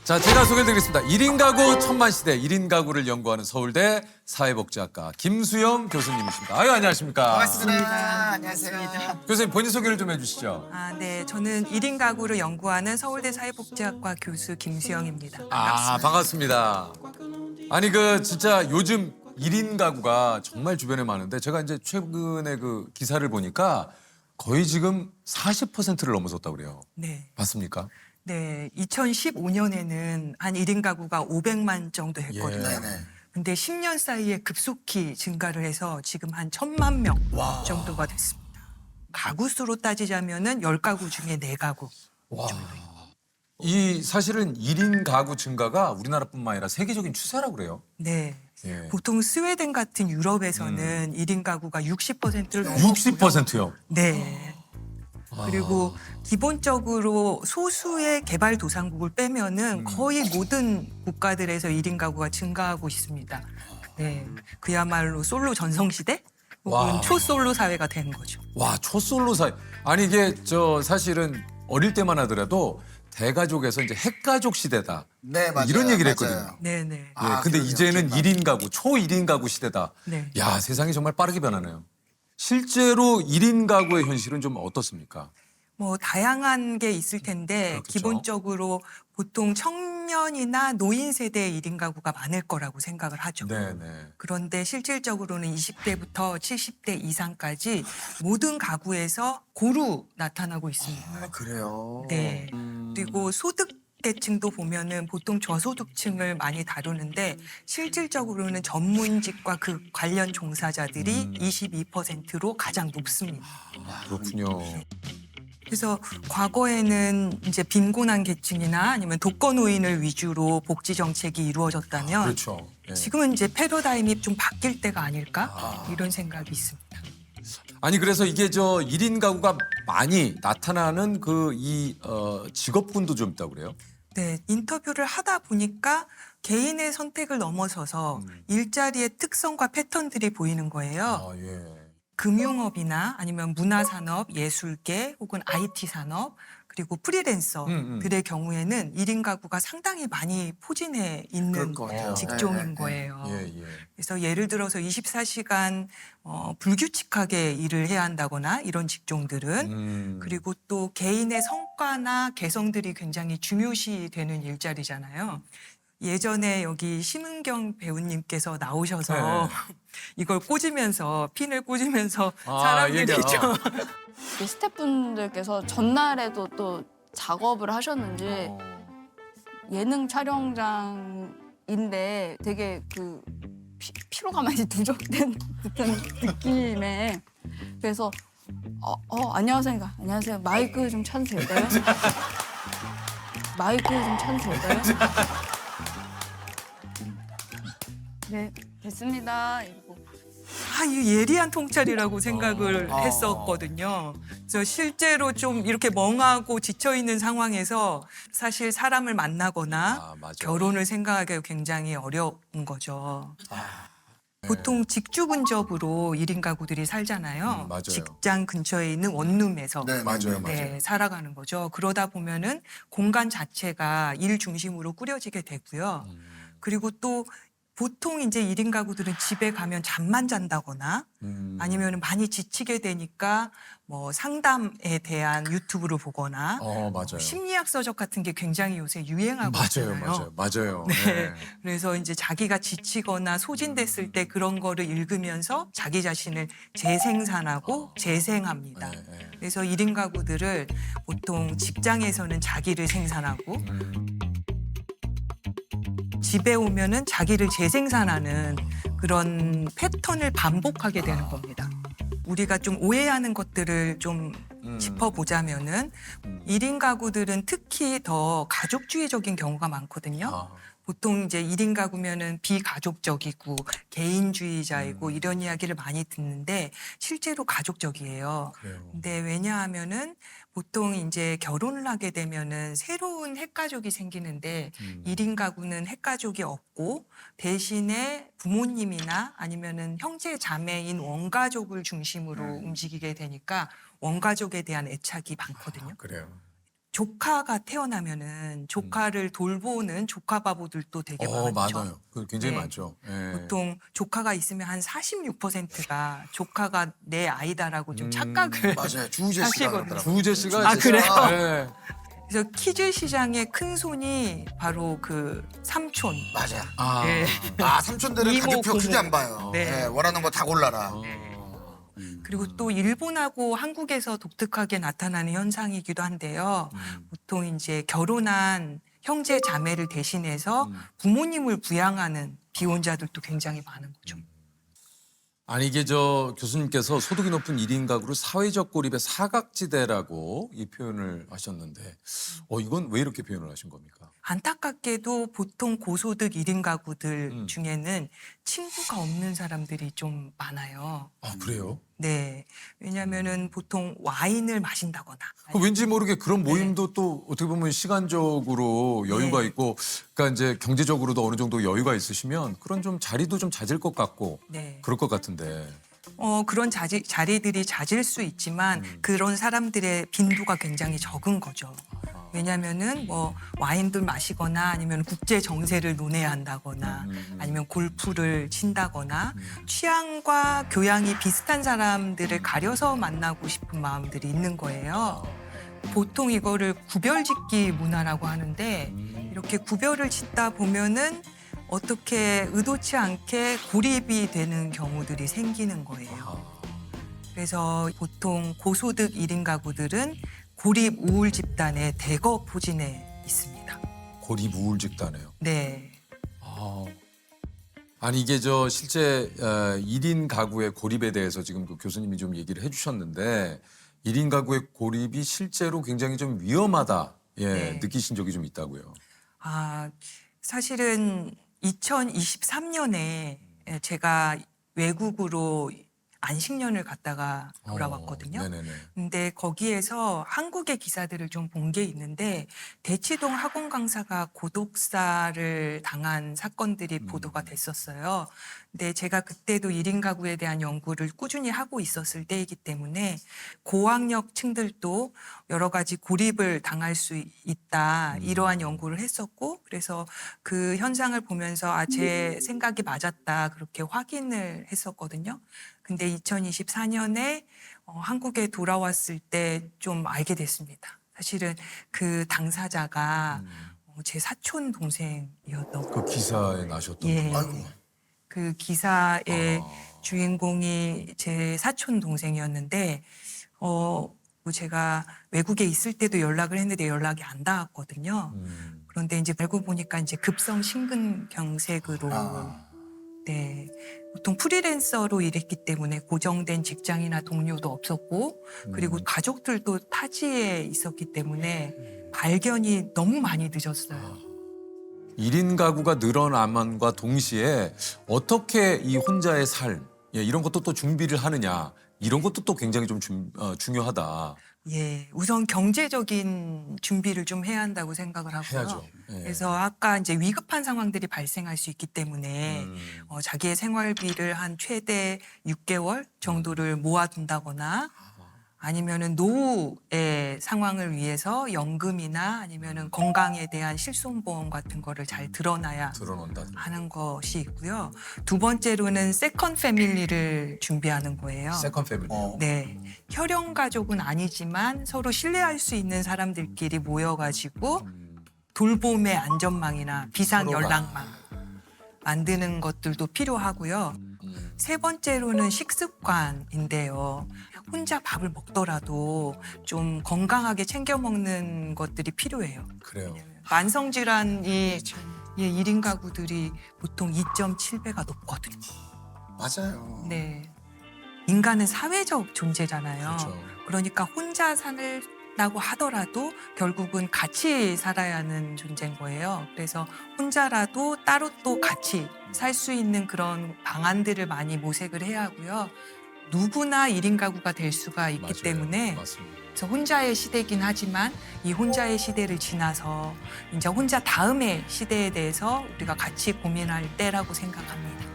자, 제가 소개해드리겠습니다. 1인 가구 천만시대 1인 가구를 연구하는 서울대 사회복지학과 김수영 교수님이십니다. 아유, 안녕하십니까. 반갑습니다. 안녕하세요. 교수님 본인 소개를 좀 해주시죠. 네. 저는 1인 가구를 연구하는 서울대 사회복지학과 교수 김수영입니다. 아, 반갑습니다. 아니, 진짜 요즘 1인 가구가 정말 주변에 많은데 제가 이제 최근에 그 기사를 보니까 거의 지금 40%를 넘어섰다고 그래요. 네. 맞습니까? 네. 2015년에는 한 1인 가구가 500만 정도 했거든요. 예. 근데 10년 사이에 급속히 증가를 해서 지금 한 1,000만 명 정도가 됐습니다. 가구 수로 따지자면은 10가구 중에 4가구. 이 사실은 1인 가구 증가가 우리나라뿐만 아니라 세계적인 추세라고 그래요. 네. 예. 보통 스웨덴 같은 유럽에서는 1인 가구가 60%를 넘었고요. 60%요. 네. 그리고 기본적으로 소수의 개발도상국을 빼면은 거의 모든 국가들에서 1인 가구가 증가하고 있습니다. 네. 그야말로 솔로 전성시대 혹은 와. 초솔로 사회가 된 거죠. 와, 초솔로 사회. 아니 이게 사실은 어릴 때만 하더라도 대가족에서 이제 핵가족 시대다. 네, 맞아요. 이런 얘기를 맞아요. 했거든요. 네네. 예, 아, 근데 그러네요. 이제는 기억나. 1인 가구, 초 1인 가구 시대다. 네. 야, 세상이 정말 빠르게 변하네요. 실제로 1인 가구의 현실은 좀 어떻습니까? 뭐 다양한 게 있을 텐데 그렇겠죠. 기본적으로 보통 청년이나 노인 세대의 1인 가구가 많을 거라고 생각을 하죠. 네네. 그런데 실질적으로는 20대부터 70대 이상까지 모든 가구에서 고루 나타나고 있습니다. 아, 그래요? 네. 그리고 소득 계층도 보면은 보통 저소득층을 많이 다루는데 실질적으로는 전문직과 그 관련 종사자들이 22%로 가장 높습니다. 그렇군요. 그래서 과거에는 이제 빈곤한 계층이나 아니면 독거노인을 위주로 복지 정책이 이루어졌다면 그렇죠. 예. 지금은 이제 패러다임이 좀 바뀔 때가 아닐까 이런 생각이 있습니다. 아니 그래서 이게 1인 가구가 많이 나타나는 직업군도 좀 있다고 그래요? 네, 인터뷰를 하다 보니까 개인의 선택을 넘어서서 일자리의 특성과 패턴들이 보이는 거예요. 아, 예. 금융업이나 아니면 문화산업, 예술계 혹은 IT 산업 그리고 프리랜서들의 경우에는 1인 가구가 상당히 많이 포진해 있는 그럴 것 같아요. 직종인 네. 거예요. 예, 예. 그래서 예를 들어서 24시간 불규칙하게 일을 해야 한다거나 이런 직종들은 그리고 또 개인의 성과나 개성들이 굉장히 중요시 되는 일자리잖아요. 예전에 여기 심은경 배우님께서 나오셔서 이걸 꽂으면서 핀을 꽂으면서 사람들이 얘기야. 좀 그 스태프분들께서 전날에도 또 작업을 하셨는지 예능 촬영장인데 되게 그 피로가 많이 누적된 듯한 느낌에 그래서 안녕하세요. 그러니까, 안녕하세요. 마이크 좀 쳐도 될까요? 마이크 좀 쳐도 될까요? 네, 됐습니다. 이러고. 이 예리한 통찰이라고 생각을 했었거든요. 그래서 실제로 좀 이렇게 멍하고 지쳐 있는 상황에서 사실 사람을 만나거나 맞아요. 결혼을 생각하기가 굉장히 어려운 거죠. 보통 직주 근접으로 1인 가구들이 살잖아요. 맞아요. 직장 근처에 있는 원룸에서 네, 맞아요, 네, 살아가는 거죠. 그러다 보면은 공간 자체가 일 중심으로 꾸려지게 되고요. 그리고 또 보통 이제 1인 가구들은 집에 가면 잠만 잔다거나 아니면 많이 지치게 되니까 뭐 상담에 대한 유튜브를 보거나 맞아요. 심리학 서적 같은 게 굉장히 요새 유행하고 맞아요, 있잖아요. 맞아요. 네. 그래서 이제 자기가 지치거나 소진됐을 때 그런 거를 읽으면서 자기 자신을 재생산하고 재생합니다. 그래서 1인 가구들을 보통 직장에서는 자기를 생산하고 집에 오면은 자기를 재생산하는 그런 패턴을 반복하게 되는 겁니다. 우리가 좀 오해하는 것들을 좀 짚어보자면은 1인 가구들은 특히 더 가족주의적인 경우가 많거든요. 보통 이제 1인 가구면은 비가족적이고 개인주의자이고 이런 이야기를 많이 듣는데 실제로 가족적이에요. 그래요. 근데 왜냐하면은 보통 이제 결혼을 하게 되면은 새로운 핵가족이 생기는데 1인 가구는 핵가족이 없고 대신에 부모님이나 아니면은 형제 자매인 원가족을 중심으로 움직이게 되니까 원가족에 대한 애착이 많거든요. 그래요. 조카가 태어나면은 조카를 돌보는 조카 바보들도 되게 많죠. 맞아요. 그 굉장히 네. 많죠. 예. 보통 조카가 있으면 한 46%가 조카가 내 아이다라고 좀 착각을 맞아요. 주우재 씨가 하시거든요. 그러더라고요. 주우재 씨가 아, 그래요? 예. 그래서 키즈 시장의 큰 손이 바로 그 삼촌. 맞아요. 아. 네. 삼촌들은 이모, 가격표 고모. 크게 안 봐요. 네. 네, 원하는 거 다 골라라. 그리고 또 일본하고 한국에서 독특하게 나타나는 현상이기도 한데요. 보통 이제 결혼한 형제 자매를 대신해서 부모님을 부양하는 비혼자들도 굉장히 많은 거죠. 아니 이게 저 교수님께서 소득이 높은 1인 가구를 사회적 고립의 사각지대라고 이 표현을 하셨는데 이건 왜 이렇게 표현을 하신 겁니까? 안타깝게도 보통 고소득 1인 가구들 중에는 친구가 없는 사람들이 좀 많아요. 아 그래요? 네. 왜냐면은 보통 와인을 마신다거나. 왠지 모르게 그런 모임도 또 어떻게 보면 시간적으로 여유가 네. 있고 그러니까 이제 경제적으로도 어느 정도 여유가 있으시면 그런 좀 자리도 좀 잦을 것 같고 네. 그럴 것 같은데 그런 자리들이 잦을 수 있지만 그런 사람들의 빈도가 굉장히 적은 거죠. 왜냐면은 뭐 와인들 마시거나 아니면 국제 정세를 논해야 한다거나 아니면 골프를 친다거나 취향과 교양이 비슷한 사람들을 가려서 만나고 싶은 마음들이 있는 거예요. 보통 이거를 구별짓기 문화라고 하는데 이렇게 구별을 짓다 보면은 어떻게 의도치 않게 고립이 되는 경우들이 생기는 거예요. 그래서 보통 고소득 1인 가구들은 고립 우울 집단의 대거 포진해 있습니다. 고립 우울 집단이에요. 네. 아니 이게 저 실제 1인 가구의 고립에 대해서 지금 그 교수님이 좀 얘기를 해주셨는데 1인 가구의 고립이 실제로 굉장히 좀 위험하다 네. 느끼신 적이 좀 있다고요. 사실은 2023년에 제가 외국으로 안식년을 갔다가 돌아왔거든요. 네네네. 근데 거기에서 한국의 기사들을 좀 본 게 있는데 대치동 학원 강사가 고독사를 당한 사건들이 보도가 됐었어요. 근데 제가 그때도 1인 가구에 대한 연구를 꾸준히 하고 있었을 때이기 때문에 고학력층들도 여러 가지 고립을 당할 수 있다 이러한 연구를 했었고 그래서 그 현상을 보면서 제 생각이 맞았다 그렇게 확인을 했었거든요. 근데 2024년에 한국에 돌아왔을 때 좀 알게 됐습니다. 사실은 그 당사자가 제 사촌 동생이었던 그 기사에 나셨던 예. 분. 아이고. 그 기사의 주인공이 제 사촌 동생이었는데 뭐 제가 외국에 있을 때도 연락을 했는데 연락이 안 닿았거든요. 그런데 이제 알고 보니까 이제 급성 심근경색으로 네. 보통 프리랜서로 일했기 때문에 고정된 직장이나 동료도 없었고 그리고 가족들도 타지에 있었기 때문에 발견이 너무 많이 늦었어요. 1인 가구가 늘어남과 동시에 어떻게 이 혼자의 삶 이런 것도 또 준비를 하느냐 이런 것도 또 굉장히 좀 중요하다. 예, 우선 경제적인 준비를 좀 해야 한다고 생각을 하고요. 해야죠. 예. 그래서 아까 이제 위급한 상황들이 발생할 수 있기 때문에 자기의 생활비를 한 최대 6개월 정도를 모아둔다거나 아니면은 노후의 상황을 위해서 연금이나 아니면은 건강에 대한 실손보험 같은 거를 잘 드러나야 드러난다. 하는 것이 있고요. 두 번째로는 세컨 패밀리를 준비하는 거예요. 세컨 패밀리. 네. 혈연 가족은 아니지만 서로 신뢰할 수 있는 사람들끼리 모여가지고 돌봄의 안전망이나 비상 연락망 만드는 것들도 필요하고요. 세 번째로는 식습관인데요. 혼자 밥을 먹더라도 좀 건강하게 챙겨 먹는 것들이 필요해요. 그래요. 만성질환이 1인 가구들이 보통 2.7배가 높거든요. 맞아요. 네. 인간은 사회적 존재잖아요. 그렇죠. 그러니까 혼자 살다고 하더라도 결국은 같이 살아야 하는 존재인 거예요. 그래서 혼자라도 따로 또 같이 살 수 있는 그런 방안들을 많이 모색을 해야 하고요. 누구나 1인 가구가 될 수가 있기 맞아요. 때문에 맞습니다. 그래서 혼자의 시대긴 하지만 이 혼자의 시대를 지나서 이제 혼자 다음의 시대에 대해서 우리가 같이 고민할 때라고 생각합니다.